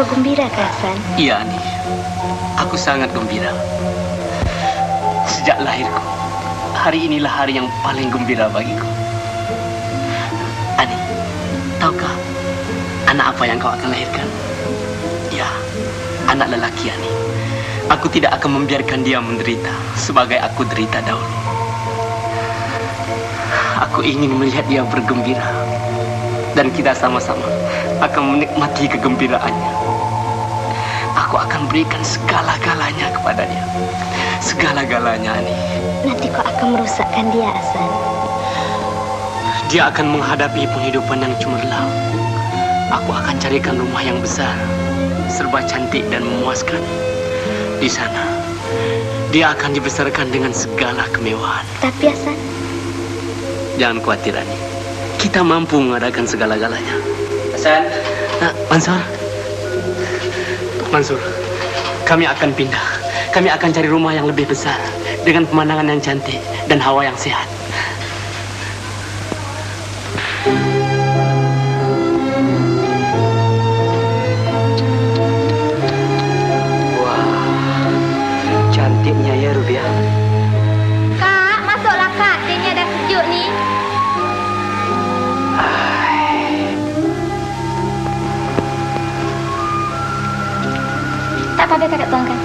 Kau gembira, Hasan? Iya, Ani. Aku sangat gembira. Sejak lahirku, hari inilah hari yang paling gembira bagiku. Ani, tahukah anak apa yang kau akan lahirkan? Ya, anak lelaki, Ani. Aku tidak akan membiarkan dia menderita sebagai aku derita dahulu. Aku ingin melihat dia bergembira. Dan kita sama-sama akan menikmati kegembiraannya. Aku akan berikan segala-galanya kepada dia. Segala-galanya, Ani. Nanti kau akan merusakkan dia, Hasan. Dia akan menghadapi penghidupan yang cemerlang. Aku akan carikan rumah yang besar, serba cantik dan memuaskan. Di sana, dia akan dibesarkan dengan segala kemewahan. Tapi, Hasan, jangan khawatir, Ani. Kita mampu mengadakan segala-galanya. Hasan. Mansur. Mansur, kami akan pindah. Kami akan cari rumah yang lebih besar, dengan pemandangan yang cantik dan hawa yang sehat. Wah, cantiknya ya, Rubiah. Kak, masuklah, Kak. Tehnya dah sejuk nih. Tak apa-apa, Kakak tuangkan.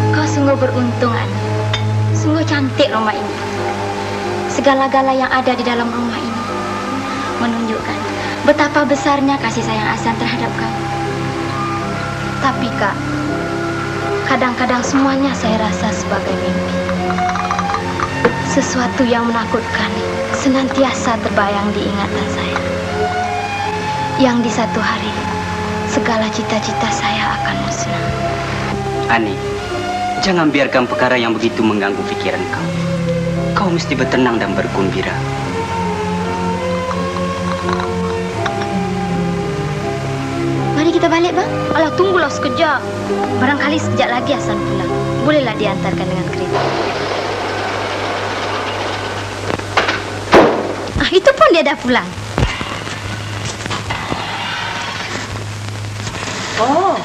Kau sungguh beruntung, Ani. Sungguh cantik rumah ini. Segala-gala yang ada di dalam rumah ini menunjukkan betapa besarnya kasih sayang Hasan terhadap kamu. Tapi, Kak, kadang-kadang semuanya saya rasa sebagai mimpi. Sesuatu yang menakutkan senantiasa terbayang di ingatan saya. Yang di satu hari, segala cita-cita saya akan musnah. Ani, jangan biarkan perkara yang begitu mengganggu pikiran kau. Kau mesti bertenang dan bergembira. Mari kita balik, Bang. Alah, tunggulah sekejap. Barangkali sekejap lagi Hasan pulang. Bolehlah diantarkan dengan kereta. Itu pun dia dah pulang. Oh,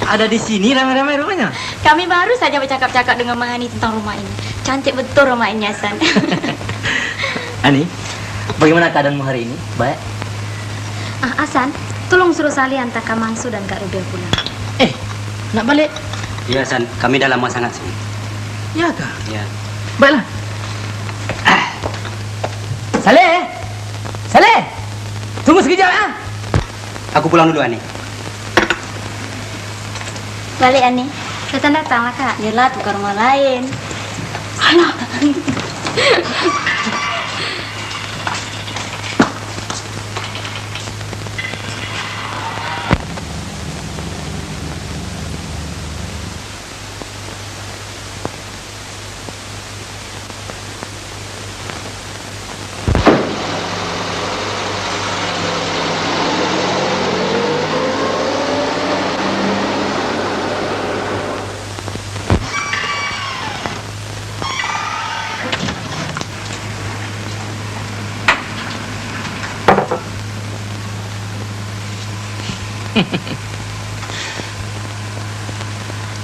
ada di sini ramai-ramai rumahnya. Kami baru saja bercakap-cakap dengan Mahani tentang rumah ini. Cantik betul rumah ini, Hasan. Ani, bagaimana keadaanmu hari ini? Baik? Hasan, tolong suruh Salih antar Kak Mansur dan Kak Rubiah pulang. Nak balik? Ya, San, kami dah lama sangat sini. Ya, Kak? Ya. Baiklah. Saleh! Saleh! Tunggu sekejap, ya? Aku pulang dulu, Ani. Balik, Ani. Datang-datanglah, Kak. Yelah, tukar rumah lain. Alah.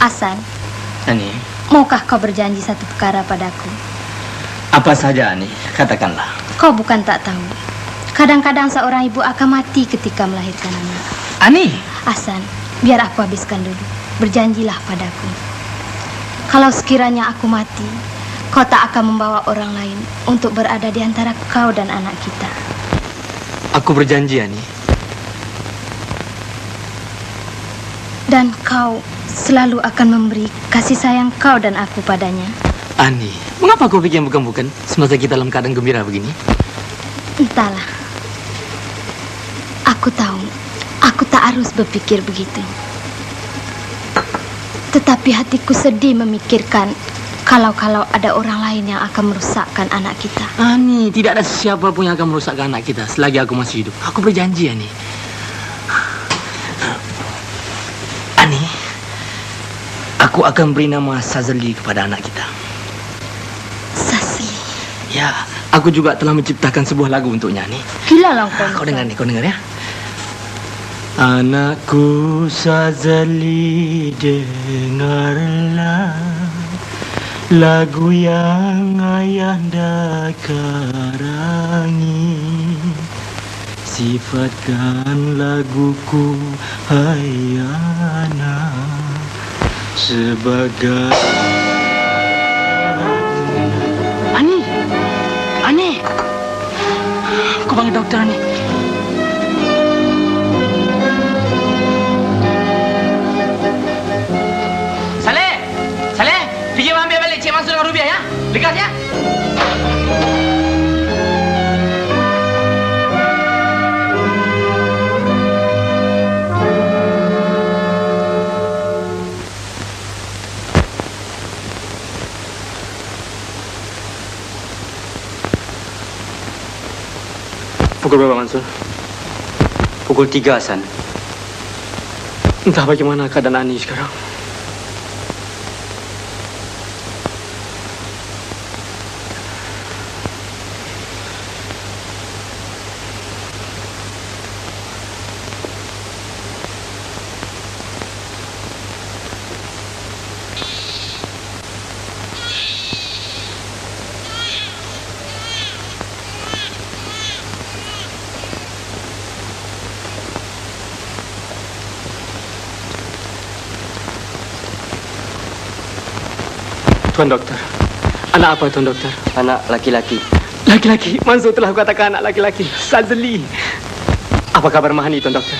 Hasan, Ani, maukah kau berjanji satu perkara padaku? apa saja, Ani? Katakanlah. Kau bukan tak tahu. Kadang-kadang seorang ibu akan mati ketika melahirkan anak. Ani! Hasan, biar aku habiskan dulu. Berjanjilah padaku. Kalau sekiranya aku mati, kau tak akan membawa orang lain untuk berada di antara kau dan anak kita. Aku berjanji, Ani. Dan kau selalu akan memberi kasih sayang kau dan aku padanya. Ani, mengapa kau pikir bukan-bukan semasa kita dalam keadaan gembira begini? Entahlah. Aku tahu, aku tak harus berpikir begitu. Tetapi hatiku sedih memikirkan kalau ada orang lain yang akan merusakkan anak kita. Ani, tidak ada siapa pun yang akan merusakkan anak kita selagi aku masih hidup. Aku berjanji, Ani. Ani, aku akan beri nama Sazali kepada anak kita. Sasli. Ya, aku juga telah menciptakan sebuah lagu untuknya nih. Gila lah Kau dengar nih, kau dengar ya. Anakku Sazali, dengarlah lagu yang ayahanda karangi. Sifatkan laguku, hai anak, sebagai Ani, kau panggil dokter Ani. Saleh, pergi ambil balik Cik Mansur dengan Rubiah ya. Lekas ya. Pukul berapa, Mansur? Pukul 3, Hasan. Entah bagaimana keadaan Ani sekarang. Tuan Dokter, anak apa Tuan Dokter? Anak laki-laki. Laki-laki, Mansur telah katakan anak laki-laki. Sazali. Apa kabar Mahani Tuan Dokter?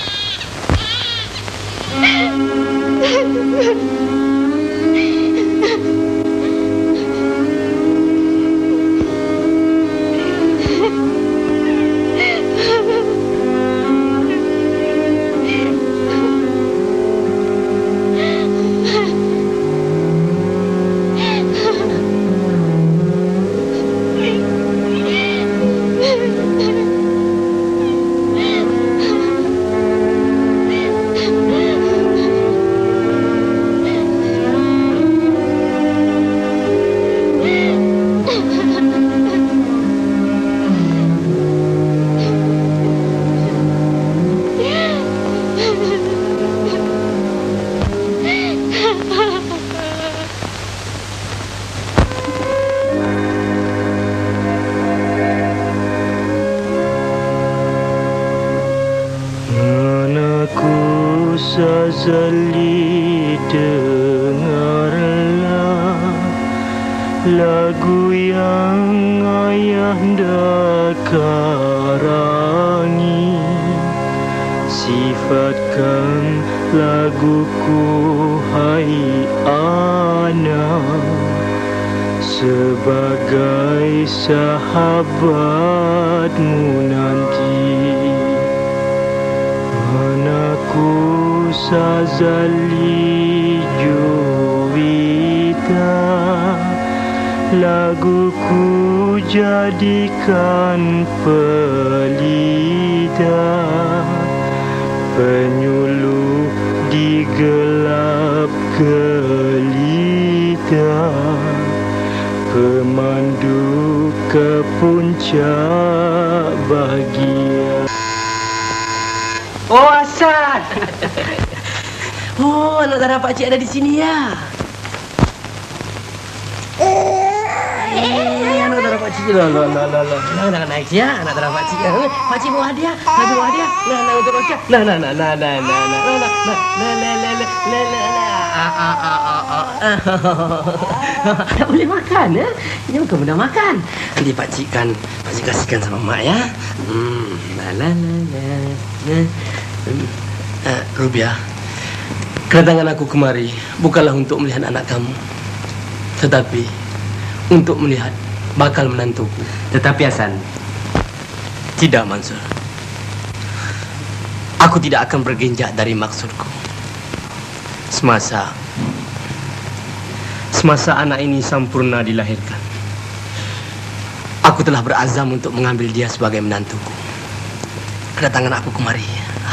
Sazali, dengarlah lagu yang ayahanda karangi. Sifatkan laguku, hai anak, sebagai sahabatmu nanti. Anakku Sazali Juwita, laguku jadikan pelita, penyuluh di gelap gelita, pemandu ke puncak bahagia. Oh, Hasan. Oh, anak darah pakcik ada di sini ya. Anak darah pakcik. Lah. Jangan naik ya, anak darah pakcik. Pakcik bawa hadiah. Ada bawa hadiah. Nah, untuk Roca. Tak boleh makan ya. Ini bukan benda makan. Nanti pakcik kasihkan sama mak ya. Rubiah, kedatangan aku kemari bukanlah untuk melihat anak kamu, tetapi untuk melihat bakal menantuku. Tetapi Hasan, tidak Mansur, aku tidak akan bergenjak dari maksudku. Semasa anak ini sempurna dilahirkan, aku telah berazam untuk mengambil dia sebagai menantuku. Kedatangan aku kemari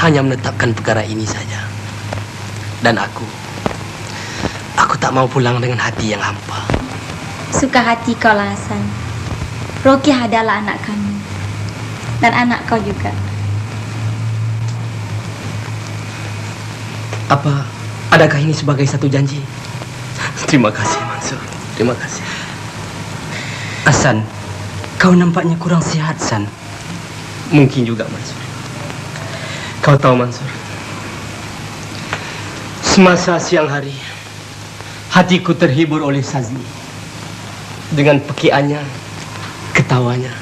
hanya menetapkan perkara ini saja. Dan aku tak mau pulang dengan hati yang hampa. Suka hati kau lah, Hasan. Rokiah adalah anak kami. Dan anak kau juga. Apa, adakah ini sebagai satu janji? Terima kasih, Mansur. Terima kasih. Hasan, kau nampaknya kurang sihat, San. Mungkin juga, Mansur. Kau tahu, Mansur, semasa siang hari, hatiku terhibur oleh Sazni. Dengan pekiannya, ketawanya.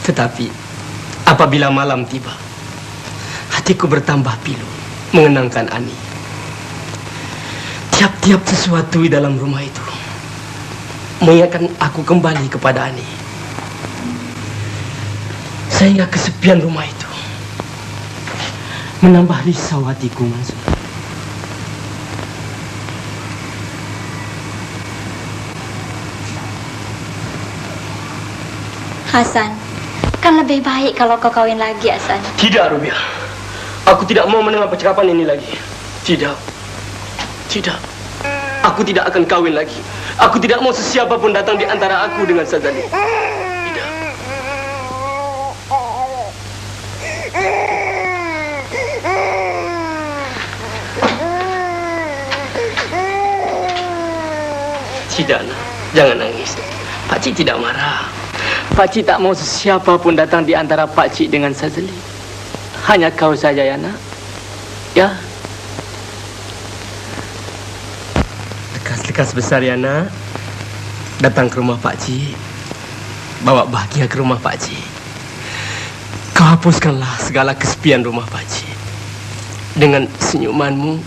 Tetapi, apabila malam tiba, hatiku bertambah pilu mengenangkan Ani. Tiap-tiap sesuatu di dalam rumah itu mengingatkan aku kembali kepada Ani. Sehingga kesepian rumah itu menambah risau hatiku, Mansur. Hasan, kan lebih baik kalau kau kawin lagi, Hasan. Tidak, Rubiah. Aku tidak mau mendengar percakapan ini lagi. Tidak. Tidak. Aku tidak akan kawin lagi. Aku tidak mau sesiapa pun datang di antara aku dengan Sazali. Tidak. Tidak, nak. Jangan nangis. Pakcik tidak marah. Pakcik tak mau sesiapa pun datang di antara pakcik dengan Sazali. Hanya kau saja, ya, nak. Ya. Lekas-lekas besar, ya, nak. Datang ke rumah pakcik. Bawa bahagia ke rumah pakcik. Kau hapuskanlah segala kesepian rumah pakcik. Dengan senyumanmu,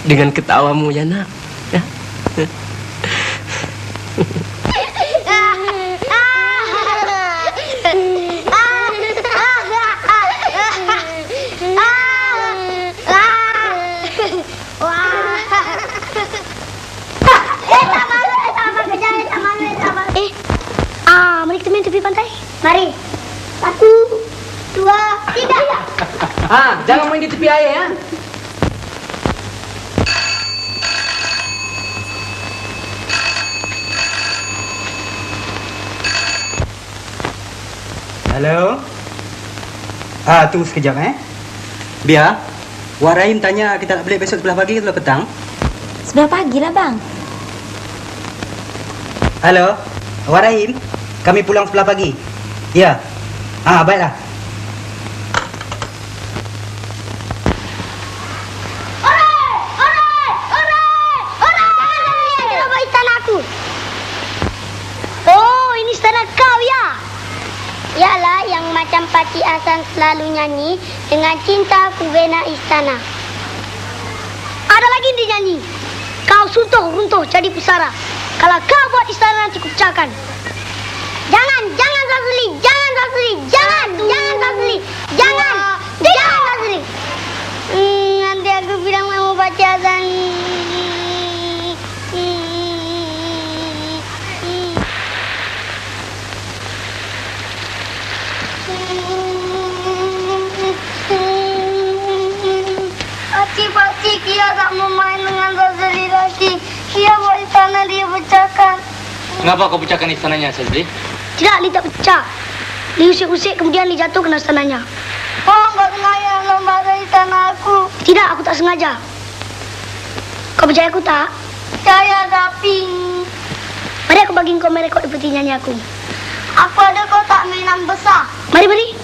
dengan ketawamu, ya, nak. Ya. Mari kita main tepi pantai. Mari. 1, 2, 3. Jangan main di tepi air, ya. Halo. Tunggu sekejap, Biar. Wak Rahim tanya kita nak balik besok sebelah pagi ke sebelah petang? Sebelah pagi lah, bang. Halo. Wak Rahim. Kami pulang sebelah pagi. Ya. Baiklah. Oh, ini istana kau, ya? Yalah, yang macam Pakcik Hasan selalu nyanyi dengan cinta ku bina istana. Ada lagi dia nyanyi. Kau suntuh runtuh jadi pusara. Kalau kau buat istana nanti ku pecahkan. Jangan Sazli, jangan Sazli, jangan Sazli. Nanti aku bilang mau baca Hasan. Pakcik, Kia tak mau main dengan Sazli lagi. Kia buat istana dia pecahkan. Kenapa kau pecahkan istananya, Sazli? Tidak, dia tak pecah. Diusik-usik kemudian dijatuh kena istananya. Oh, enggak sengaja membakar istana aku. Tidak, aku tak sengaja. Kau percaya aku tak? Percaya, tapi... Mari aku bagi kau merekod di peti nyanyi aku. Aku ada kotak mainan besar. Mari.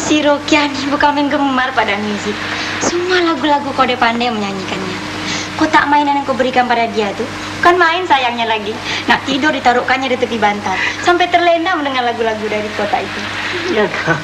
Si Rokiah ni bukan main gemar pada muzik. Semua lagu-lagu kau dia pandai menyanyikannya. Kotak mainan yang kau berikan pada dia tu bukan main sayangnya lagi. Nak tidur ditaruhkannya di tepi bantal. Sampai terlena mendengar lagu-lagu dari kotak itu. Ya, Kak.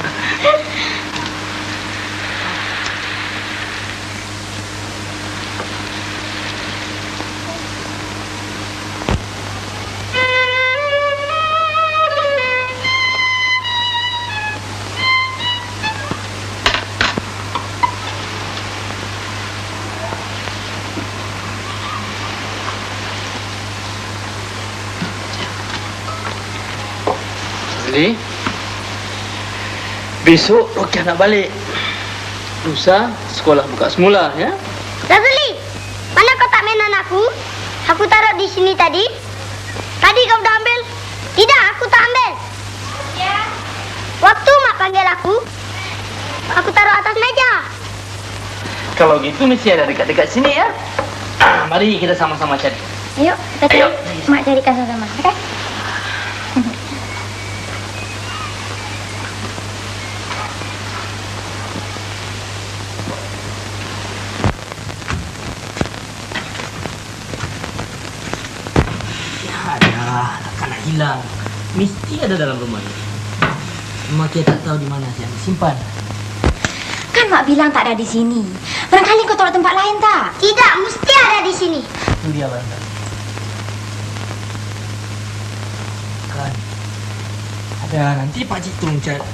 Sazli, Besok Rokiah nak balik. Lusa sekolah buka semula ya. Razali, mana kotak mainan aku? Aku taruh di sini tadi. Tadi kau dah ambil? Tidak, aku tak ambil. Ya. Waktu mak panggil aku taruh atas meja. Kalau gitu mesti ada dekat-dekat sini ya. Mari kita sama-sama cari. Yuk, kita cari. Mak carikan sama-sama. Okey? Ada, takkanlah hilang. Mesti ada dalam rumah ini. Cuma kita tak tahu di mana yang disimpan. Kan mak bilang tak ada di sini. Barangkali kau taruh tempat lain tak? Tidak, mesti ada di sini. Itu dia barangkali. Kan. Ada nanti Pak Cik tolong cari.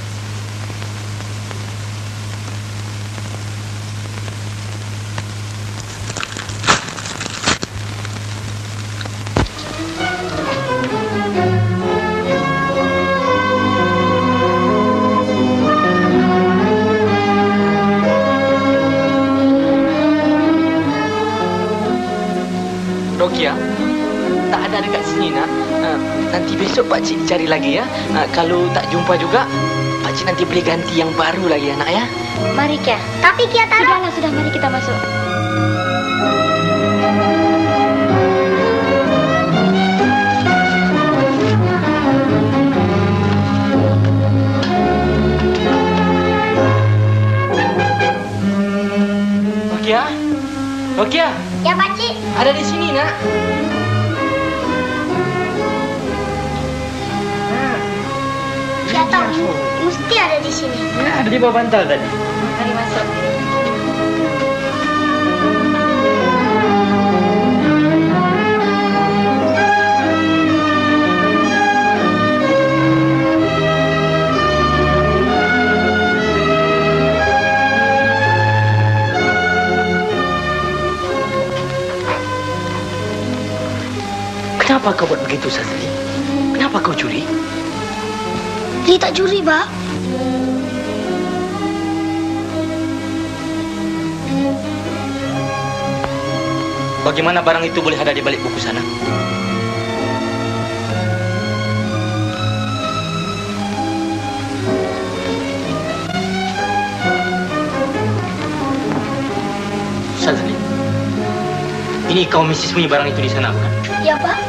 Rokiah, tak ada dekat sini nak. Nanti besok Pak Cik cari lagi ya. Kalau tak jumpa juga, Pak Cik nanti beli ganti yang baru lagi anak ya. Mari Kia. Tapi Kia taruh. Sudah, mari kita masuk. Rokiah? Rokiah? Ya, Pak Cik. Ada di sini nak. Kia tahu, mesti ada di sini. Ada di bawah bantal tadi. Mari masuk. Kenapa kau buat begitu, Sazli? Kenapa kau curi? Dia tak curi, Pak. Bagaimana barang itu boleh ada di balik buku sana? Sazli, ini kau mesti sembunyi barang itu di sana, bukan? Ya, Pak.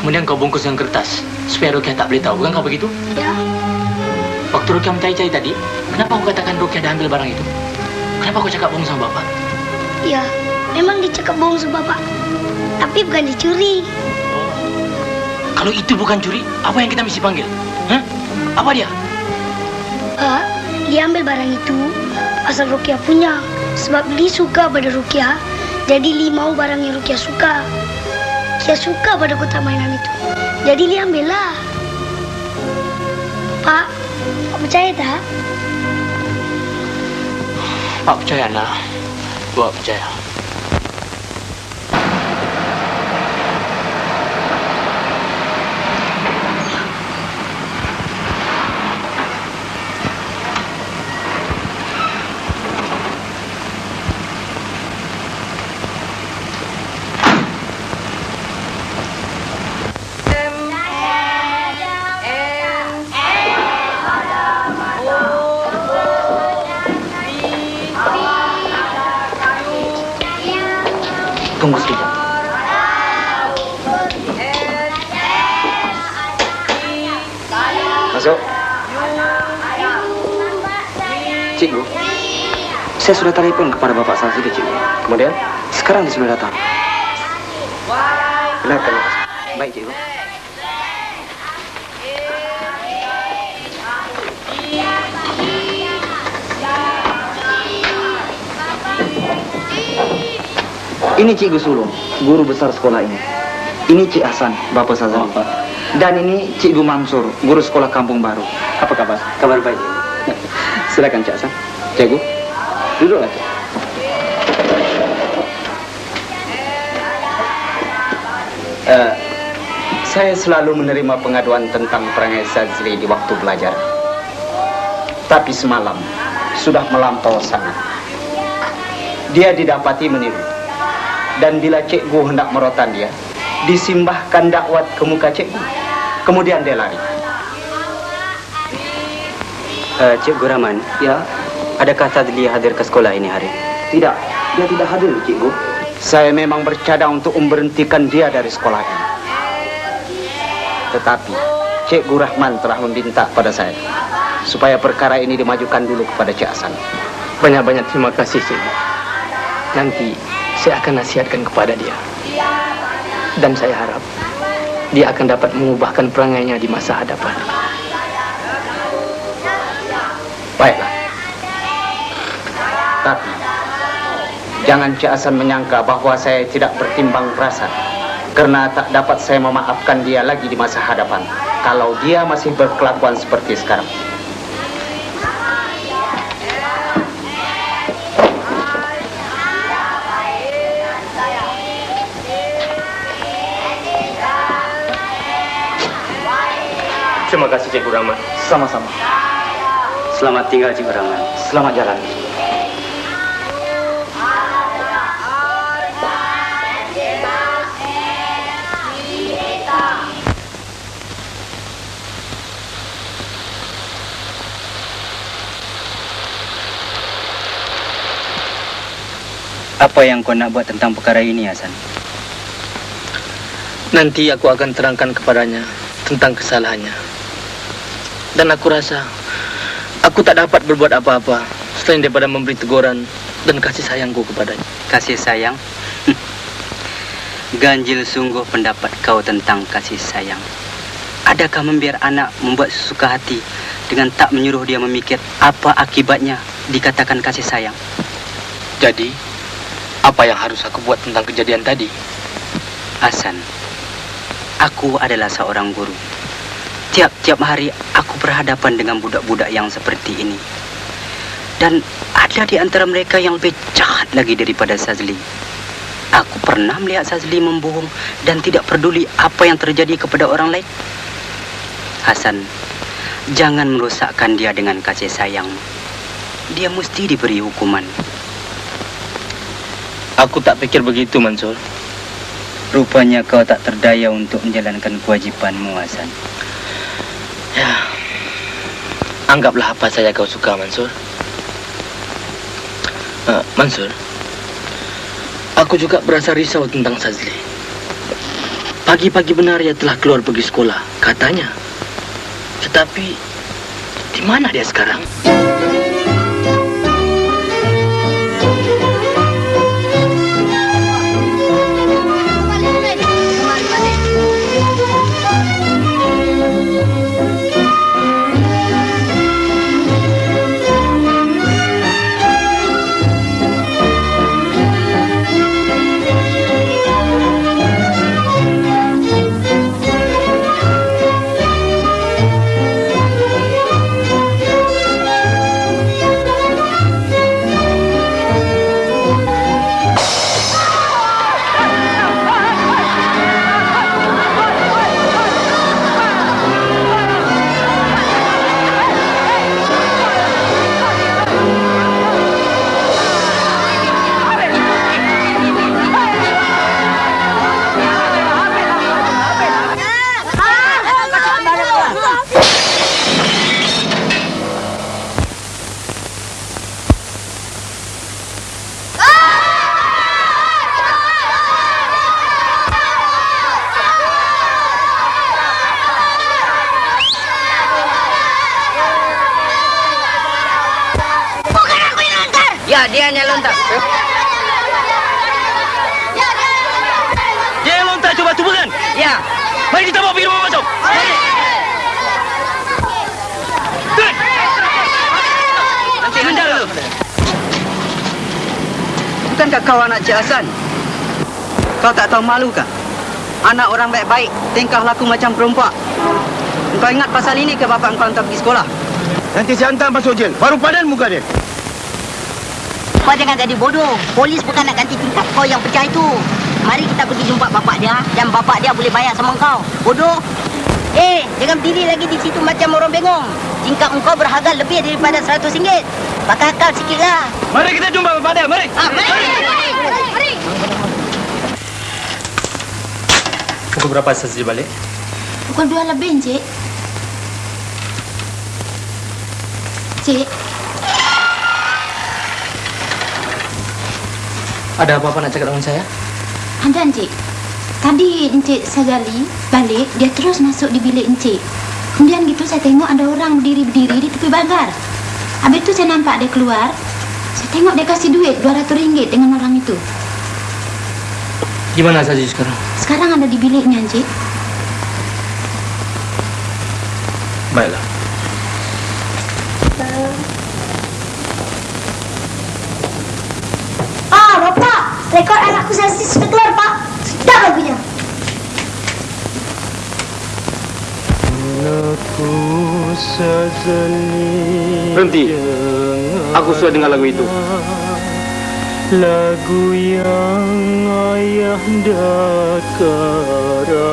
Kemudian kau bungkus dengan kertas supaya Rokiah tak boleh tahu, bukan kau begitu? Ya. Waktu Rokiah mencari-cari tadi, kenapa kau katakan Rokiah dah ambil barang itu? Kenapa kau cakap bohong sama Bapak? Ya, memang dicakap bohong sama Bapak. Tapi bukan dicuri. Kalau itu bukan curi, apa yang kita mesti panggil? Hah? Apa dia? Pak, dia ambil barang itu asal Rukiah punya. Sebab dia suka pada Rukiah, jadi dia mau barang yang Rukiah suka. Dia suka pada kotak mainan itu. Jadi dia ambillah. Pak, Pak percaya tak? Pak percaya nak. Pak percaya. Tunggu sekejap. Masuk. Cikgu, saya sudah telepon kepada Bapak Sazli, Cikgu. Kemudian? Sekarang dia sudah datang. Benar kan? Baik, Cikgu. Ini Cikgu Sulung, guru besar sekolah ini. Ini Cik Hasan, Bapak Sazli. Dan ini Cikgu Mansur, guru sekolah Kampung Baru. Apa kabar? Kabar baik. Silakan Cik Hasan. Cikgu, duduklah. Saya selalu menerima pengaduan tentang perangai Sazli di waktu belajar. Tapi semalam sudah melampau sangat. Dia didapati meniru. Dan bila cikgu hendak merotan dia, disimbahkan dakwat ke muka cikgu. Kemudian dia lari. Cikgu Rahman, Ya, adakah Fazli hadir ke sekolah ini hari? tidak. Dia tidak hadir, cikgu. Saya memang bercadang untuk memberhentikan dia dari sekolah ini. Tetapi Cikgu Rahman telah meminta pada saya supaya perkara ini dimajukan dulu kepada Cik Hasan. Banyak-banyak terima kasih, Cikgu. Nanti saya akan nasihatkan kepada dia. Dan saya harap dia akan dapat mengubahkan perangainya di masa hadapan. Baiklah. Tapi jangan Cik Hasan menyangka bahwa saya tidak bertimbang rasa, karena tak dapat saya memaafkan dia lagi di masa hadapan kalau dia masih berkelakuan seperti sekarang. Terima kasih, Cikgu Rahman. Sama-sama. Selamat tinggal, Cikgu Rahman. Selamat jalan. Apa yang kau nak buat tentang perkara ini, Hasan? Nanti aku akan terangkan kepadanya tentang kesalahannya. Dan aku rasa aku tak dapat berbuat apa-apa selain daripada memberi teguran dan kasih sayangku kepadanya. Kasih sayang? Ganjil sungguh pendapat kau tentang kasih sayang. Adakah membiar anak membuat sesuka hati dengan tak menyuruh dia memikir apa akibatnya dikatakan kasih sayang? Jadi, apa yang harus aku buat tentang kejadian tadi? Hasan, aku adalah seorang guru. Tiap-tiap hari aku berhadapan dengan budak-budak yang seperti ini. Dan ada di antara mereka yang lebih jahat lagi daripada Sazli. Aku pernah melihat Sazli membohong dan tidak peduli apa yang terjadi kepada orang lain. Hasan, jangan merosakkan dia dengan kasih sayang. Dia mesti diberi hukuman. Aku tak fikir begitu, Mansur. Rupanya kau tak terdaya untuk menjalankan kewajipanmu, Hasan. Ya, anggaplah apa saja kau suka, Mansur. Mansur, aku juga berasa risau tentang Sazli. Pagi-pagi benar ia telah keluar pergi sekolah, katanya. Tetapi, di mana dia sekarang? Ya, dia yang lontar. Dia yang lontar, coba tubuhkan. Ya. Mari kita bawa pergi rumah masuk. Nanti anda dulu. Bukankah kau anak Cik Hasan? Kau tak tahu malu kah? Anak orang baik-baik, tingkah laku macam perompak. Kau ingat pasal ini ke bapak kau hantar pergi sekolah? Nanti saya hantar masuk jail. Baru padan muka dia. Kau jangan jadi bodoh. Polis bukan nak ganti tingkap kau yang pecah itu. Mari kita pergi jumpa bapak dia dan bapak dia boleh bayar sama kau. Bodoh. Jangan berdiri lagi di situ macam orang bengong. Tingkap engkau berharga lebih daripada RM100. Pakai akal sikitlah. Mari kita jumpa Bapak Del, mari. Mari. Pukul berapa Sazli balik? Pukul 2 lebih, Encik. Cik, Ada apa-apa nak cakap dengan saya? ada Encik. Tadi Encik Sazali balik, dia terus masuk di bilik Encik. Kemudian gitu saya tengok ada orang berdiri-berdiri di tepi pagar. Habis itu saya nampak dia keluar. Saya tengok dia kasih duit RM200 dengan orang itu. Gimana Sazli sekarang? Sekarang ada di biliknya, Encik. Baiklah. Bapak, rekod anakku Sazli sudah keluar, Pak. Sudah lagunya. Berhenti. Aku sudah dengar lagu itu. Lagu yang ayahanda karangi.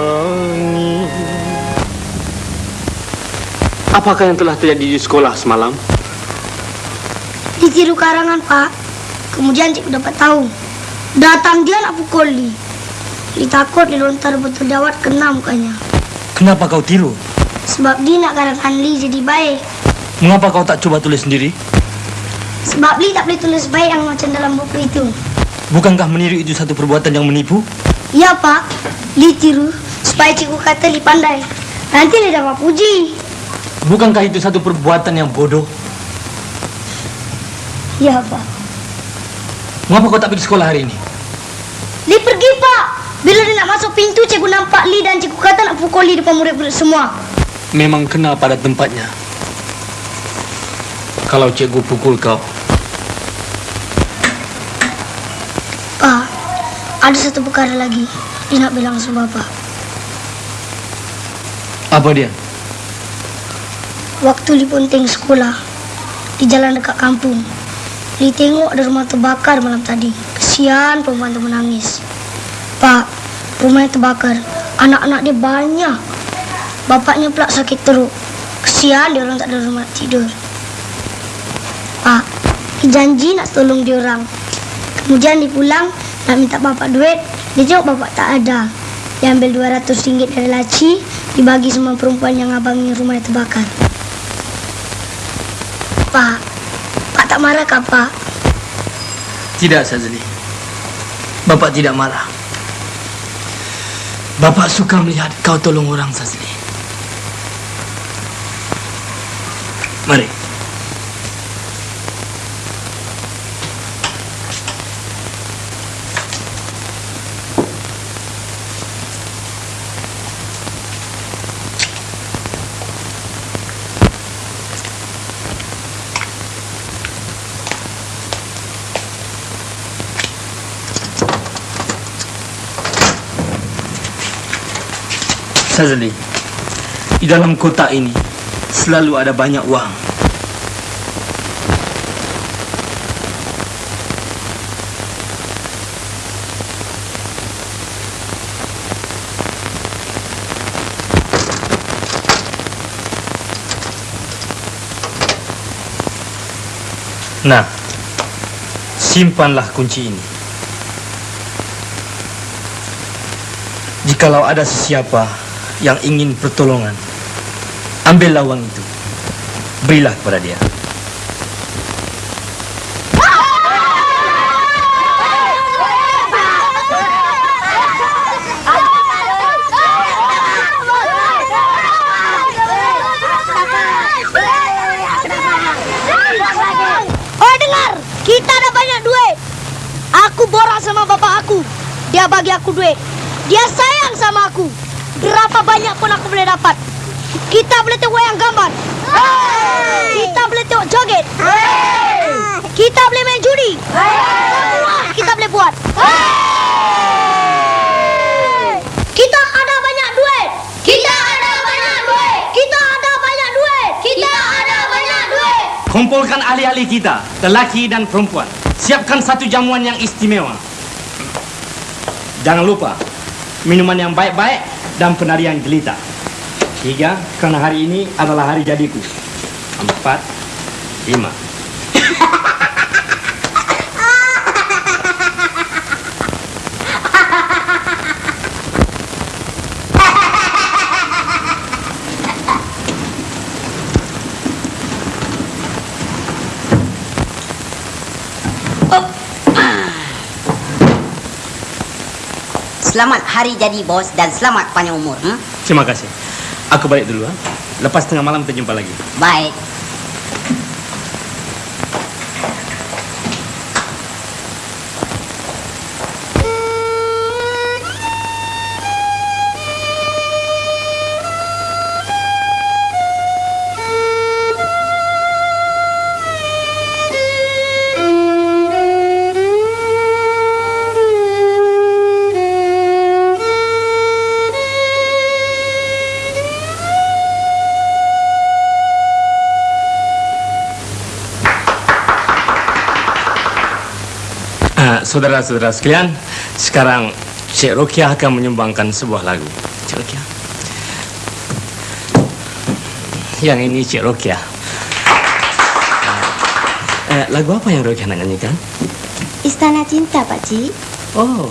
Apakah yang telah terjadi di sekolah semalam? Ditiru karangan, Pak. Kemudian cikgu dapat tahu. Datang dia nak pukul Li. Li takut dilontar botol dawat kena mukanya. Kenapa kau tiru? Sebab dia nak karangan Li jadi baik. Mengapa kau tak coba tulis sendiri? Sebab Li tak boleh tulis baik yang macam dalam buku itu. Bukankah meniru itu satu perbuatan yang menipu? Ya, Pak. Li tiru supaya cikgu kata Li pandai. Nanti Li dapat puji. Bukankah itu satu perbuatan yang bodoh? Ya, Pak. Mengapa kau tak pergi sekolah hari ini? Li pergi, Pak. Bila dia nak masuk pintu, cikgu nampak Li dan cikgu kata nak pukul Li depan murid-murid semua. Memang kena pada tempatnya. Kalau cikgu pukul kau, Pak, ada satu perkara lagi. Dia nak bilang sama Bapak. apa dia? Waktu Li punting sekolah, di jalan dekat kampung, Li tengok ada rumah terbakar malam tadi. Kesian perempuan tu menangis. Pak, rumah yang terbakar, anak-anak dia banyak. Bapaknya pula sakit teruk. Kesian dia orang tak ada rumah tidur. Pak, Li janji nak tolong dia orang. Kemudian dia pulang, nak minta bapak duit. Dia jawab bapak tak ada. Dia ambil RM200 dari laci, dibagi semua perempuan yang abangi rumah yang terbakar. Pak, Pak tak marah kah, Pak? Tidak, Sazli. Bapak tidak marah. Bapak suka melihat kau tolong orang, Sazli. Mari. Sazli, di dalam kotak ini selalu ada banyak wang. Nah, simpanlah kunci ini. Jikalau ada sesiapa yang ingin pertolongan, ambillah wang itu, berilah kepada dia. Oh, dengar, kita ada banyak duit. Aku borak sama bapak aku, dia bagi aku duit. Dia sayang sama aku. Berapa banyak pun aku boleh dapat. Kita boleh tengok wayang gambar. Kita boleh tengok joget. Kita boleh main judi. Semua kita boleh buat. Kita ada banyak duit. Kita ada banyak duit. Kita ada banyak duit. Kita ada banyak duit. Kumpulkan ahli-ahli kita, lelaki dan perempuan. Siapkan satu jamuan yang istimewa. Jangan lupa, minuman yang baik-baik dan penarian jelita. 3, karena hari ini adalah hari jadiku. 4, 5. Selamat hari jadi bos dan selamat panjang umur. Terima kasih. Aku balik dulu. Lepas tengah malam kita jumpa lagi. Baik. Saudara-saudara sekalian, sekarang Cik Rokiah akan menyumbangkan sebuah lagu. Cik Rokiah. Yang ini Cik Rokiah. Lagu apa yang Rokiah nak nyanyikan? Istana Cinta, Pak Cik. Oh.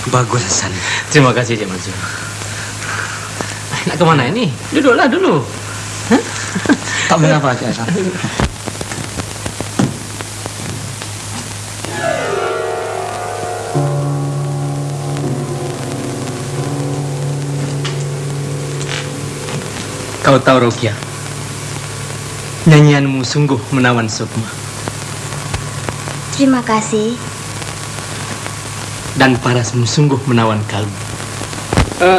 Bagus, Hasan. Terima kasih, Cik Mansur. Nak ke mana ini? Duduklah dulu. Tak mengapa, Cik Hasan. Kau tahu, Rokia, nyanyianmu sungguh menawan sukma. Terima kasih. Dan parasmu sungguh menawan kalbu.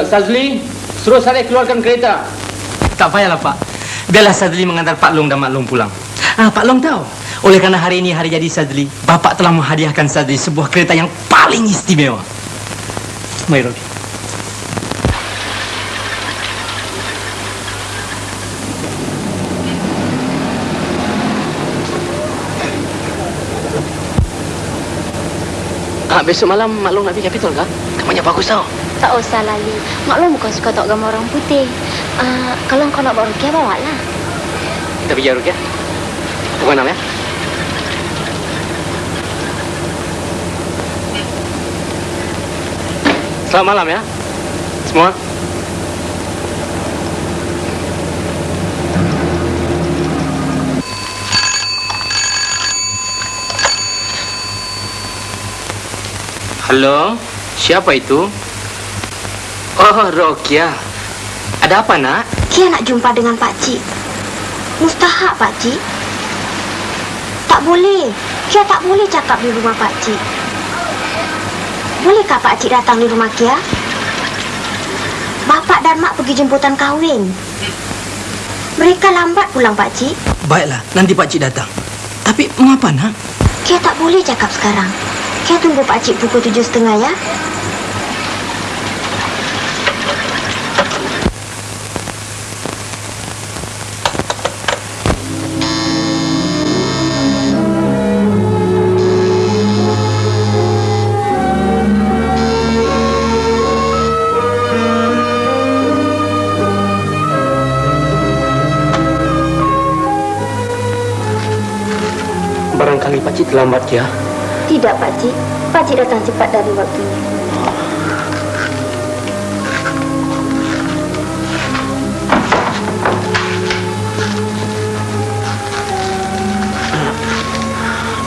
Sazli, suruh saya keluarkan kereta. Tak payahlah, Pak. Biarlah Sadli mengantar Pak Long dan Mak Long pulang. Pak Long tahu, oleh kerana hari ini hari jadi Sadli, Bapak telah menghadiahkan Sadli sebuah kereta yang paling istimewa. Mari, Rokia. Besok malam Maklum nak pergi Capitol kah? Kamarnya bagus tau. Tak usah Lali. Maklum bukan suka tengok gambar orang putih. Kalau kau nak bawa Rukia, bawa lah. Kita pergi Rukia. Pukul 6 ya. Selamat malam ya semua. Halo, siapa itu? Oh, Rokia. Ada apa, nak? Kia nak jumpa dengan Pak Cik. Mustahak, Pak Cik. Tak boleh. Kia tak boleh cakap di rumah Pak Cik. Bolehkah Pak Cik datang di rumah Kia? Bapak dan Mak pergi jemputan kahwin. Mereka lambat pulang, Pak Cik. Baiklah, nanti Pak Cik datang. Tapi mengapa, nak? Kia tak boleh cakap sekarang. Kia tunggu Pak Cik pukul 7:30 ya. Barangkali Pak Cik terlambat ya. Tidak, Pak Cik. Pak Cik datang cepat dari waktunya.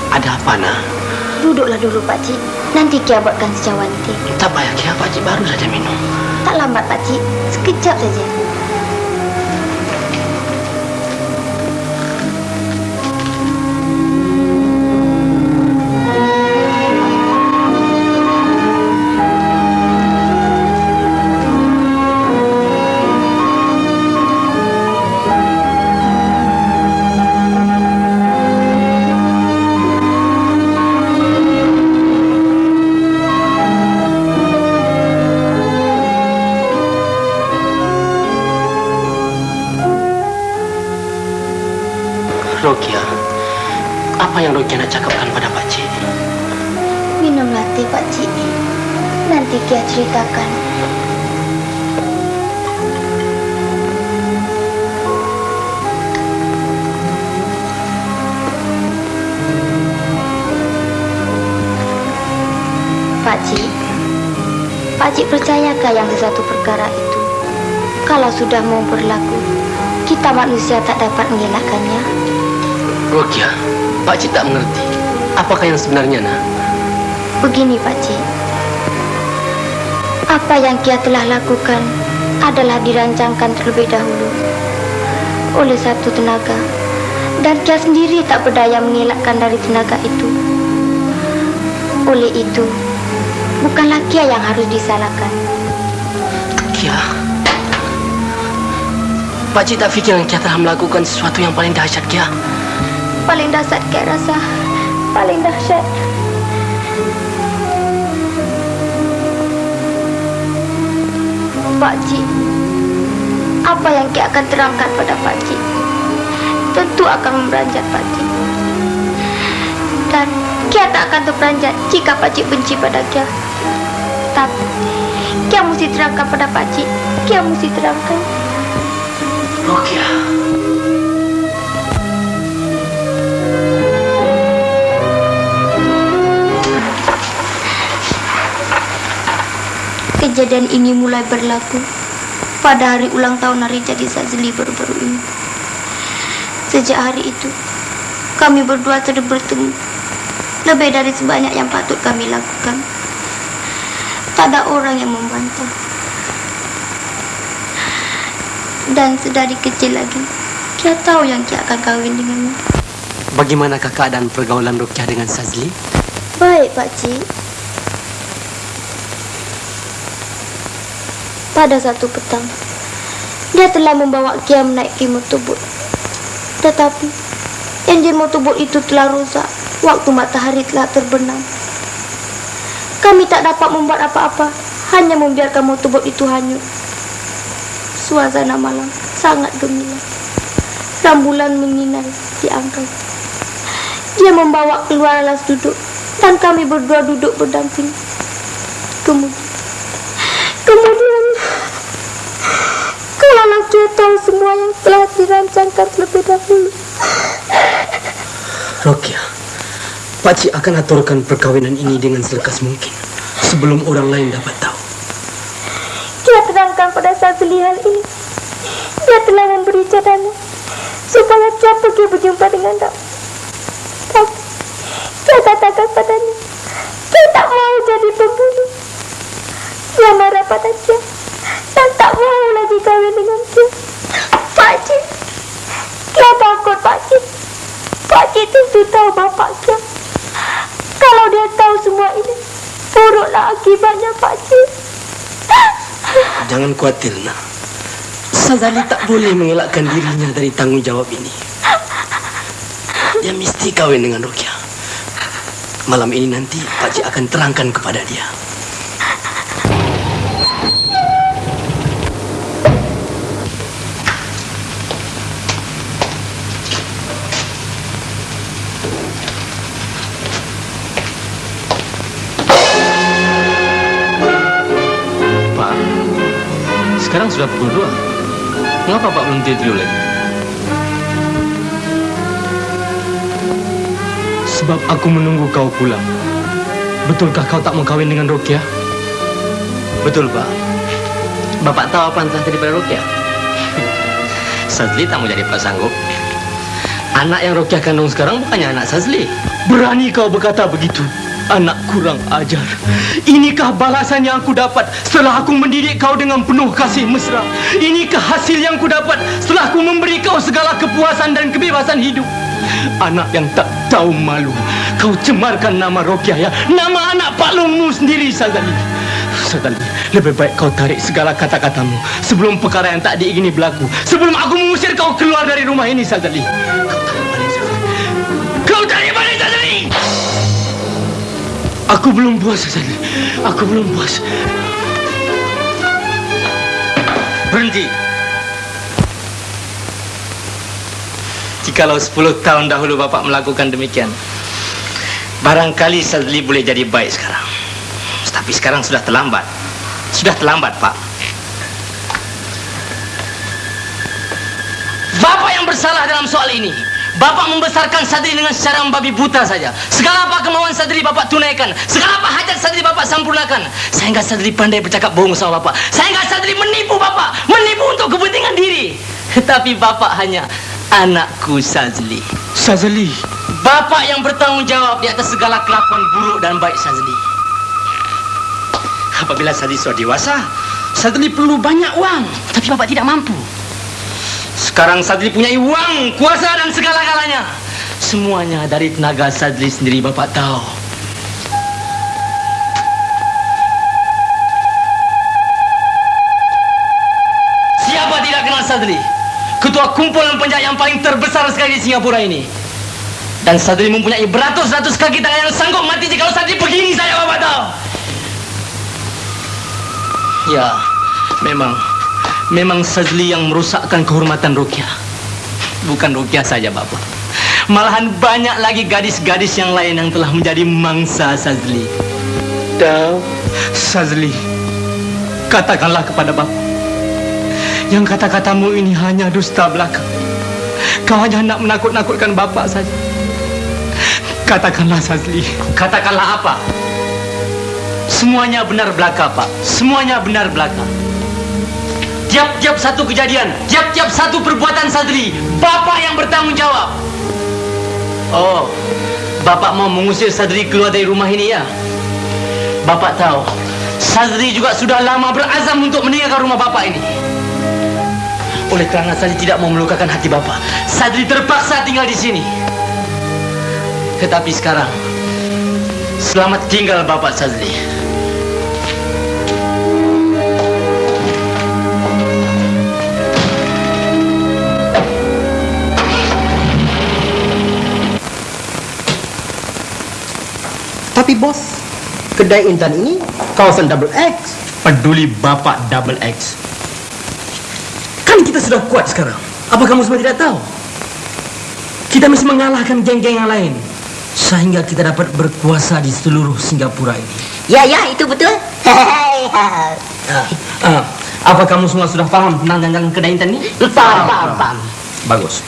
Ada apa, nak? Duduklah dulu, Pak Cik. Nanti Kia buatkan secawan teh. Tak payah, Kia. Pak Cik baru saja minum. Tak lambat, Pak Cik. Sekejap saja. Rokia, apa yang Rokia nak cakapkan pada Pak Cik? Minumlah teh, Pak Cik. Nanti Kia ceritakan. Pak Cik, Pak Cik percayakah yang sesuatu perkara itu? Kalau sudah mau berlaku, kita manusia tak dapat mengelakkannya. Rokia, Pak Cik tak mengerti. Apakah yang sebenarnya, nak? Begini, Pak Cik. Apa yang Kia telah lakukan adalah dirancangkan terlebih dahulu oleh satu tenaga. Dan Kia sendiri tak berdaya mengelakkan dari tenaga itu. Oleh itu, bukanlah Kia yang harus disalahkan. Kia, Pak Cik tak fikir Kia telah melakukan sesuatu yang paling dahsyat, Kia. Paling dahsyat Kia rasa. Paling dahsyat. Pak Cik, apa yang Kia akan terangkan pada Pak Cik tentu akan memberanjat Pak Cik. Dan Kia tak akan terperanjat jika Pak Cik benci pada Kia. Tapi Kia mesti terangkan pada Pak Cik. Kia mesti terangkan. Rokia. Kejadian ini mulai berlaku pada hari ulang tahun hari jadi Sazli baru-baru ini. Sejak hari itu, kami berdua sudah bertemu lebih dari sebanyak yang patut kami lakukan. Tak ada orang yang membantah. Dan sedari kecil lagi, Kia tahu yang Kia akan kahwin denganmu. Bagaimanakah keadaan pergaulan Rukyah dengan Sazli? Baik, Pakcik. Pada satu petang, dia telah membawa Kia menaiki motorbot. Tetapi, enjin motorbot itu telah rusak waktu matahari telah terbenam. Kami tak dapat membuat apa-apa, hanya membiarkan motorbot itu hanyut. Suasana malam sangat gemilang. Rembulan menyinar di angkasa. Dia membawa keluar alas duduk dan kami berdua duduk berdamping. Kemudian kalaulah Kia tahu semua yang telah dirancangkan terlebih dahulu. Rukyah, Pakcik akan aturkan perkawinan ini dengan selekas mungkin sebelum orang lain dapat tahu. Kia terangkan pada Sazli hal ini. Dia telah memberi cadana supaya Kia pergi berjumpa dengan Dap. Tapi Kia katakan padanya, Kia tak mau jadi pembunuh. Dia marah pada Kia dan tak mau lagi kahwin dengan Kia. Pakcik, Kia takut, Pakcik. Pakcik tentu tahu bapak Kia. Kalau dia tahu semua ini, buruklah akibatnya, Pakcik. Jangan khawatir, nak. Sazali tak boleh mengelakkan dirinya dari tanggungjawab ini. Dia mesti kahwin dengan Rukyah. Malam ini nanti Pakcik akan terangkan kepada dia. Pak, sekarang sudah pukul 2. Mengapa Pak belum tidur lagi? Sebab aku menunggu kau pulang. Betulkah kau tak mau kahwin dengan Rukyah? Betul, Pak. Bapak tahu apa yang telah terjadi pada Rukyah? Sazli tak mau jadi pasanggup. Anak yang Rukyah kandung sekarang bukannya anak Sazli. Berani kau berkata begitu? Anak kurang ajar. Inikah balasan yang aku dapat setelah aku mendidik kau dengan penuh kasih mesra? Inikah hasil yang aku dapat setelah aku memberi kau segala kepuasan dan kebebasan hidup? Anak yang tak tahu malu. Kau cemarkan nama Rukyah, ya? Nama anak Pak Longmu sendiri, Sazali. Sazali, lebih baik kau tarik segala kata-katamu sebelum perkara yang tak diingini berlaku. Sebelum aku mengusir kau keluar dari rumah ini, Sazali. Kau tarik balik, Sazali! Aku belum puas, Sazali. Aku belum puas. Berhenti. Jikalau 10 tahun dahulu Bapak melakukan demikian, barangkali Sazli boleh jadi baik sekarang. Tapi sekarang sudah terlambat. Sudah terlambat, Pak. Bapak yang bersalah dalam soal ini. Bapak membesarkan Sazli dengan secara membabi buta saja. Segala apa kemauan Sazli Bapak tunaikan. Segala apa hajat Sazli Bapak sempurnakan. Sehingga Sazli pandai bercakap bohong sama Bapak. Sehingga Sazli menipu Bapak. Menipu untuk kepentingan diri. Tapi Bapak hanya anakku Sazli. Sazali. Bapak yang bertanggung jawab di atas segala kelakuan buruk dan baik Sazli. Apabila Sazli sudah dewasa, Sazli perlu banyak uang. Tapi Bapak tidak mampu. Sekarang Sazli punya uang, kuasa dan segala-galanya. Semuanya dari tenaga Sazli sendiri, Bapak tahu. Siapa tidak kenal Sazli? Ketua kumpulan penjahat yang paling terbesar sekali di Singapura ini. Dan Sazli mempunyai beratus-ratus kaki tangan yang sanggup mati jika Sazli begini saja, Bapak tahu. Ya, memang Sazli yang merusakkan kehormatan Rukyah. Bukan Rukyah saja, Bapak. Malahan banyak lagi gadis-gadis yang lain yang telah menjadi mangsa Sazli. Tahu, Sazli, katakanlah kepada Bapak, yang kata-katamu ini hanya dusta belaka. Kau hanya hendak menakut-nakutkan Bapak saja. Katakanlah, Sazli. Katakanlah apa? Semuanya benar belaka, Pak. Semuanya benar belaka. Tiap-tiap satu kejadian, tiap-tiap satu perbuatan Sazli, Bapak yang bertanggung jawab. Oh, Bapak mau mengusir Sazli keluar dari rumah ini, ya? Bapak tahu, Sazli juga sudah lama berazam untuk meninggalkan rumah Bapak ini. Oleh kerana Sadli tidak mau melukakan hati Bapak, Sadli terpaksa tinggal di sini. Tetapi sekarang, selamat tinggal Bapak Sadli. Tapi bos, kedai Intan ini kawasan Double X. Peduli Bapak Double X. Kan kita sudah kuat sekarang. Apa kamu semua tidak tahu? Kita mesti mengalahkan geng-geng yang lain sehingga kita dapat berkuasa di seluruh Singapura ini. Ya, itu betul. Apa kamu semua sudah paham tentang jalan kedai Intan ini? Paham. Bagus.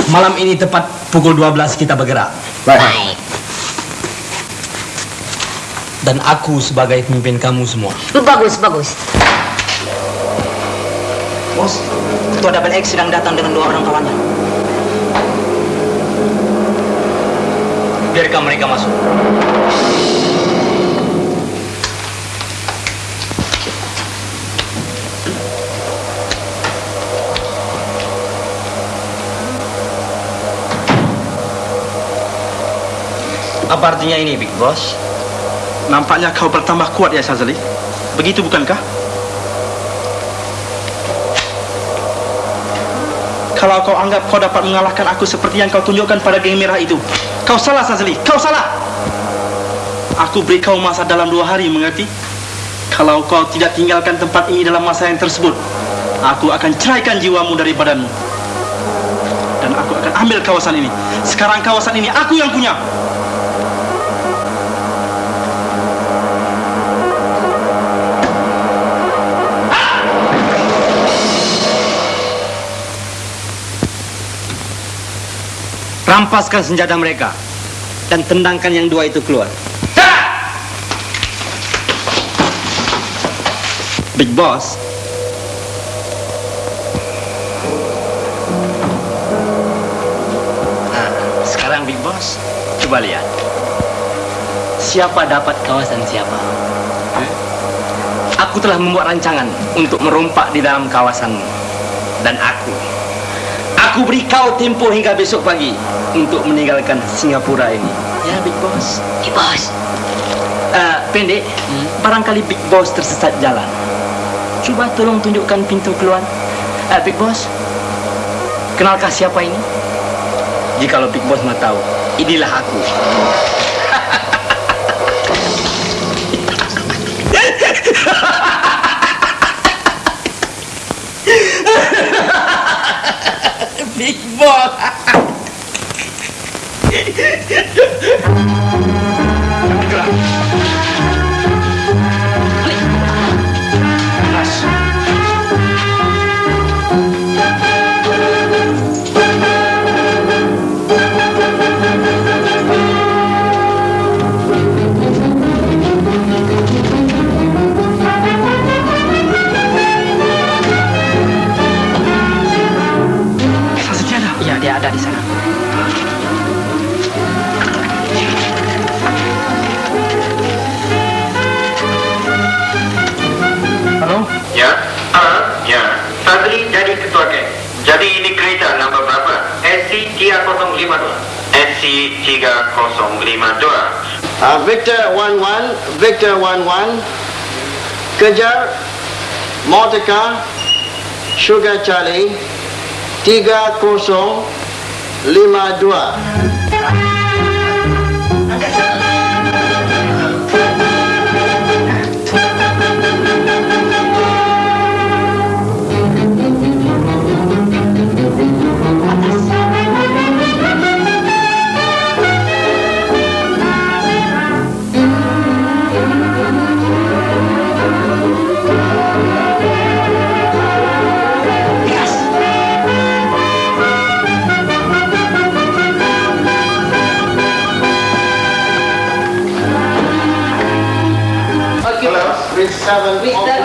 Malam ini tepat pukul 12 kita bergerak. Baik. Dan aku sebagai pemimpin kamu semua. Bagus. Bos, Ketua Double X sedang datang dengan 2 orang kawannya. Biarkan mereka masuk. Apa artinya ini, Big Boss? Nampaknya kau bertambah kuat ya, Shazali. Begitu bukankah? Kalau kau anggap kau dapat mengalahkan aku seperti yang kau tunjukkan pada geng merah itu, kau salah, Shazali. Kau salah. Aku beri kau masa dalam 2 hari, mengerti? Kalau kau tidak tinggalkan tempat ini dalam masa yang tersebut, aku akan ceraikan jiwamu dari badanmu. Dan aku akan ambil kawasan ini. Sekarang kawasan ini aku yang punya. Rampaskan senjata mereka dan tendangkan yang 2 itu keluar. Big Boss, Sekarang Big Boss, coba lihat. Siapa dapat kawasan siapa? Aku telah membuat rancangan untuk merompak di dalam kawasanmu. Dan aku beri kau tempoh hingga besok pagi untuk meninggalkan Singapura ini. Ya, Big Boss. Big Boss. Pendek, barangkali Big Boss tersesat jalan. Cuba tolong tunjukkan pintu keluar. Big Boss, kenalkah siapa ini? Jikalau Big Boss mau tahu, inilah aku. Big Boss. Ya, dia ada di sana. halo? Ya. Sadli jadi ketua geng. Jadi ini kereta nombor berapa? SC3052. SC3052. Victor 11, kejar Motorcar Sugar Charlie 3052.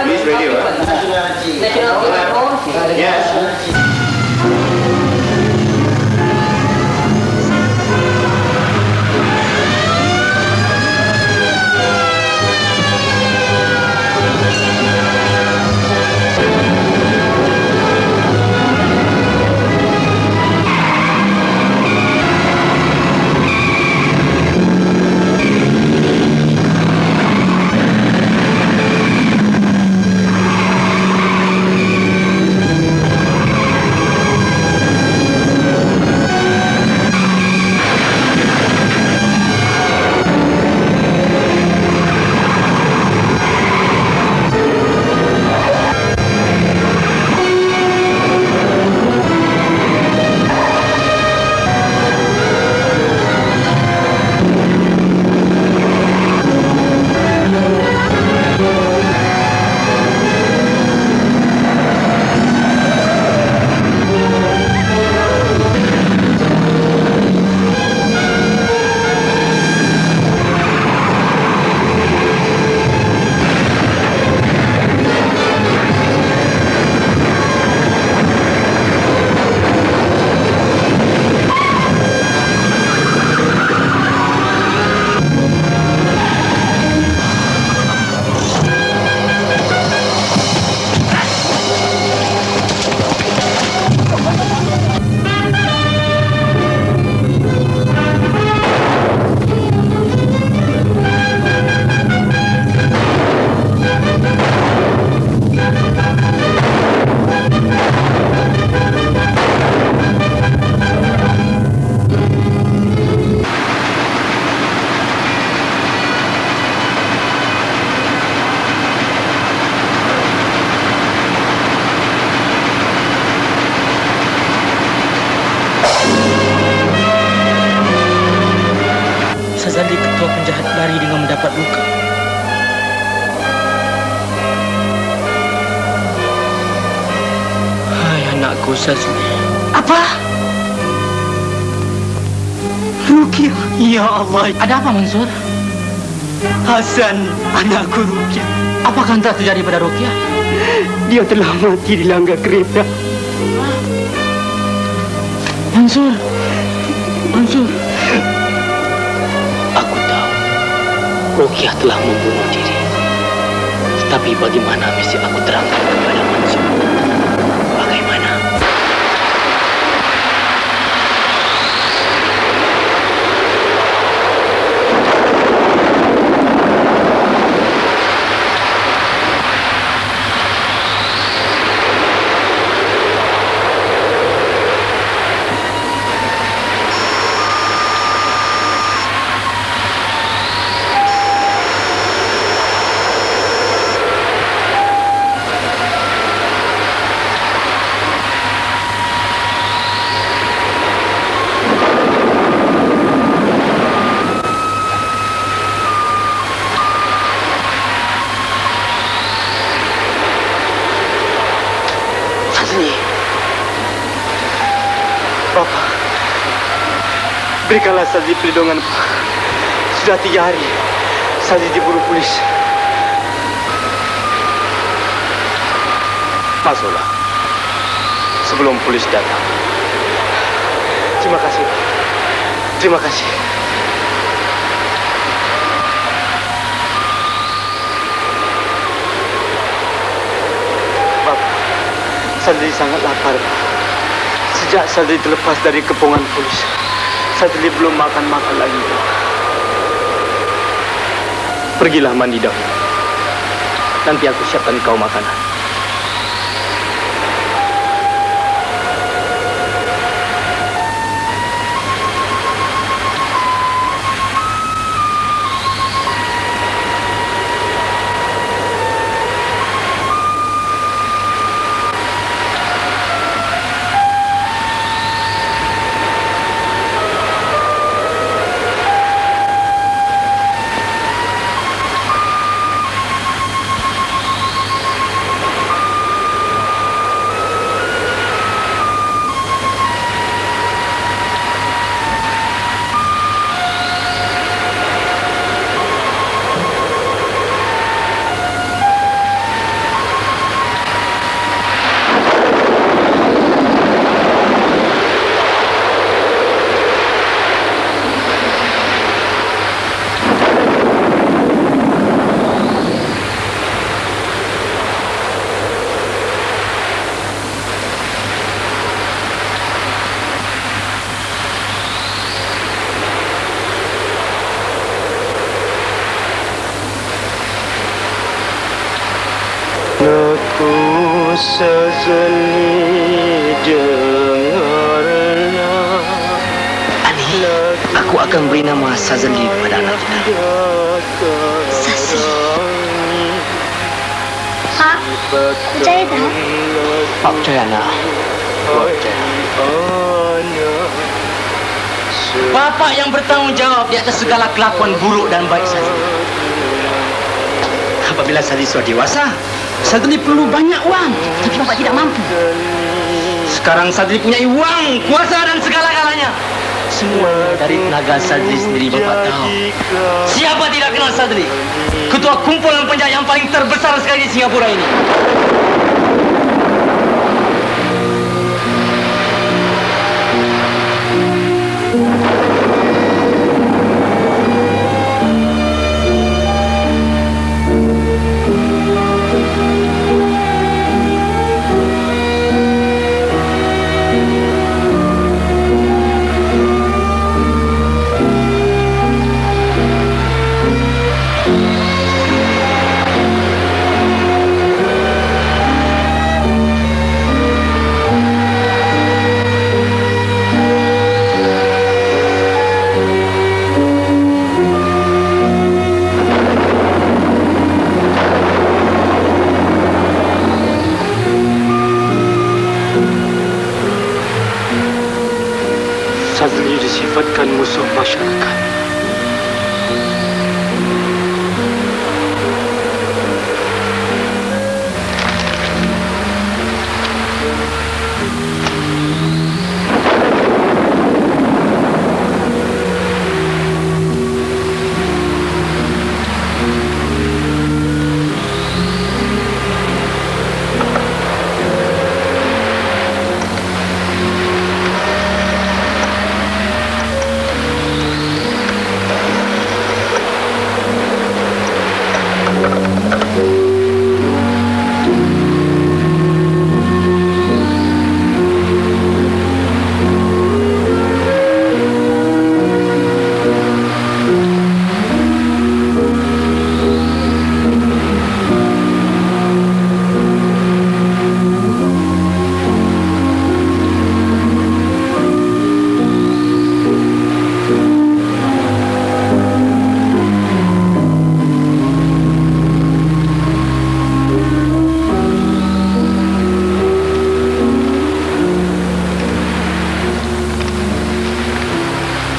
Please radio. Yes. Sadli ketua penjahat lari dengan mendapat luka. Hai anakku Sadli. Apa? Rukia, ya Allah. Ada apa Mansur? Hasan, anakku Rukia. Apakah yang telah terjadi pada Rukia? Dia telah mati di langgar kereta. Mansur. Aku tahu Rukiah telah membunuh diri. Tetapi bagaimana mesti aku terangkan kepada Mansur? Bagaimana? Berikanlah Sadli perlindungan, Pak. Sudah 3 hari Sadli diburu polis. Masuklah sebelum polis datang. Terima kasih, Pak. Terima kasih. Bapak, Sadli sangat lapar, Pak. Sejak Sadli terlepas dari kepungan polis, Sadli belum makan lagi. Pergilah mandi dahulu. Nanti aku siapkan kau makanan. Aku akan beri nama Sazali pada anak kita. Pak, percaya tak? Pak percaya nak. Pak percaya. Bapak yang bertanggung jawab di atas segala kelakuan buruk dan baik Sadli. Apabila Sadli sudah dewasa, Sadli perlu banyak uang, tapi Bapak tidak mampu. Sekarang Sadli punya uang, kuasa dan segala-galanya. Semua dari tenaga Sadli sendiri Bapak tahu. Siapa tidak kenal Sadli? Ketua kumpulan penjahat yang paling terbesar sekali di Singapura ini. Sadli disifatkan musuh masyarakat.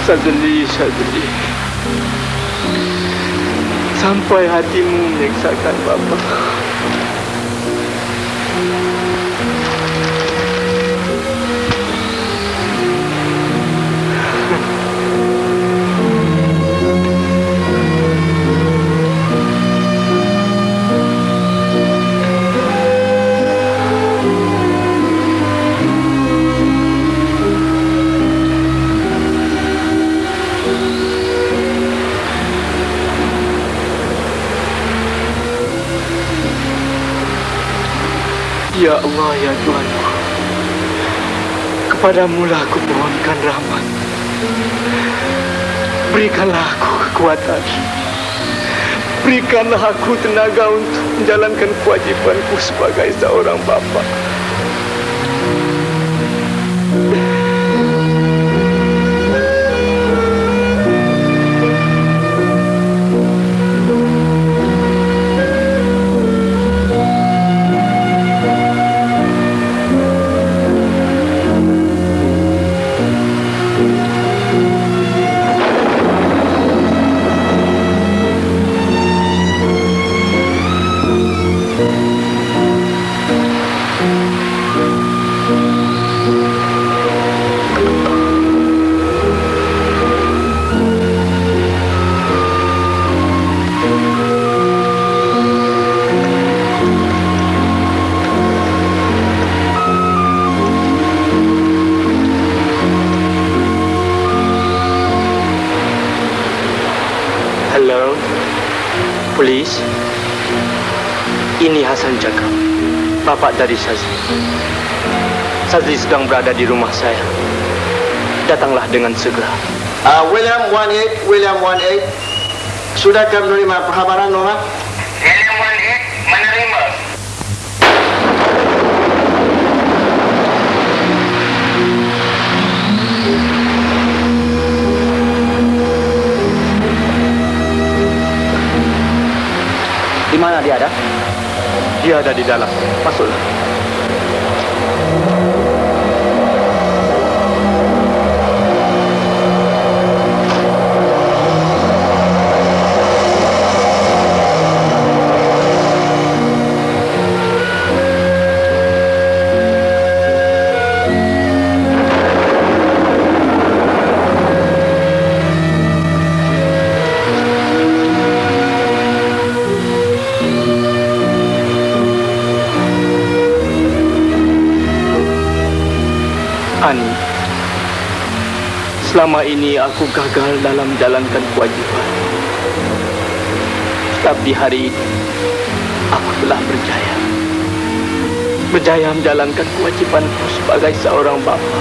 Sadli, Sadli. Sampai hatimu menyiksakan Bapa. Ya Allah, ya Tuhanku, kepadamu-lah aku mohonkan rahmat. Berikanlah aku kekuatan. Berikanlah aku tenaga untuk menjalankan kewajibanku sebagai seorang bapa. Halo, polis. Ini Hasan Jakab, bapak dari Sazli. Sazli sedang berada di rumah saya. Datanglah dengan segera. William 18, sudahkah menerima perkhabaran Nora? William 18 menerima. Di mana dia ada? Dia ada di dalam. Masuklah. Ani, selama ini aku gagal dalam menjalankan kewajiban. Tapi hari ini, aku telah berjaya. Berjaya menjalankan kewajibanku sebagai seorang bapa.